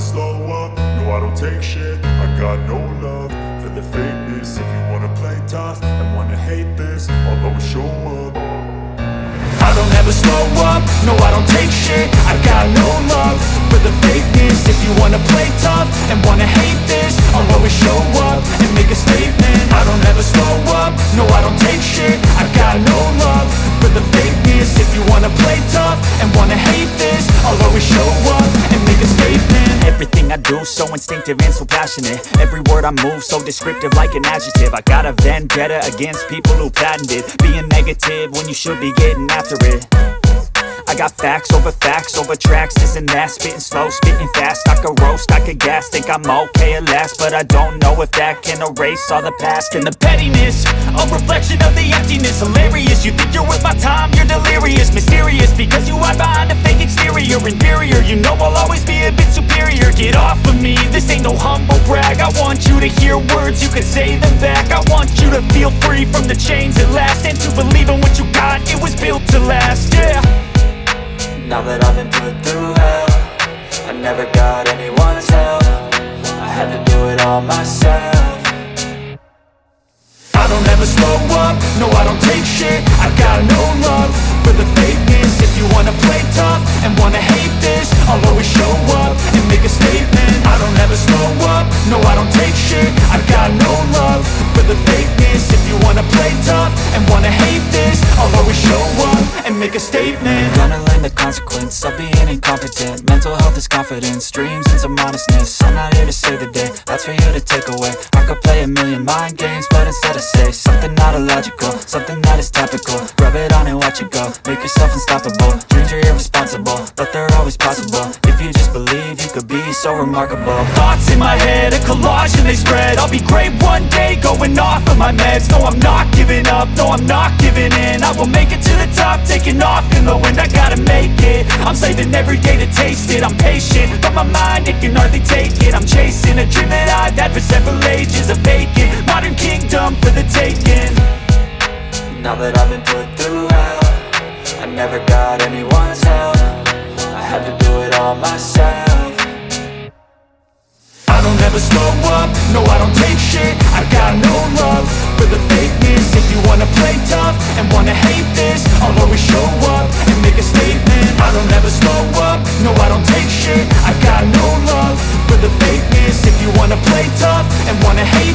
slow up, no I don't take shit. I got no love for the fakeness. If you wanna play tough and wanna hate this, I'll always show up. I don't ever slow up, no I don't take shit. I got no love for the fakeness. If you wanna play tough and wanna hate this, I'll always show up and make a statement. I don't ever slow up, no I don't take shit. I got no love for the fakeness. If you wanna play tough and wanna hate this, I'll always show up and make a statement. Everything I do so instinctive and so passionate. Every word I move so descriptive like an adjective. I got a vendetta against people who patented being negative when you should be getting after it. I got facts over tracks, this and that. Spitting slow, spitting fast, I could roast, I could gas. Think I'm okay at last, but I don't know if that can erase all the past. And the pettiness, a reflection of the emptiness. Hilarious, you think you're worth my time, you're delirious. Mysterious, because you hide behind a fake exterior. Inferior, you know I'll always be a bit superior. Get off of me, this ain't no humble brag. I want you to hear words, you can say them back. I want you to feel free from the chains at last, and to believe in what you got, it was built to last, yeah. Now that I've been put through hell, I never got anyone's help. I had to do it all myself. I don't ever slow up, no I don't take shit. I got no love for the fakeness. If you wanna play tough and wanna hate this, I'll always show up and make a statement. I don't ever slow up, no I don't take shit. I got no love for the fakeness. If you wanna play tough and wanna hate this, I'll always show up and make a statement. Gonna learn the consequence of being incompetent. Mental health is confidence, dreams and some honestness. I'm not here to save the day, that's for you to take away. I could play a million mind games, but instead I say something not illogical, something that is topical. Rub it on and watch it go, make yourself unstoppable. Dreams are irresponsible, but they're always possible. If you just believe, you could be so remarkable. Thoughts in my head, a collage and they spread. I'll be great one day, going off of my meds. No, I'm not giving up, no, I'm not giving in. I will make it to the top, taking off in the wind. I gotta make it, I'm saving every day to taste it. I'm patient, but my mind, it can hardly take it. I'm chasing a dream that I've had for several ages. A vacant, modern kingdom for the taking. Now that I've been put through hell, I never got anyone's help. I had to do it all myself. I don't ever slow up, no I don't take shit. I got no love for the fakeness. If you wanna play tough and wanna hate this, I'll always show up and make a statement. I don't ever slow up, no I don't take shit. I got no love for the fakeness. If you wanna play tough and wanna hate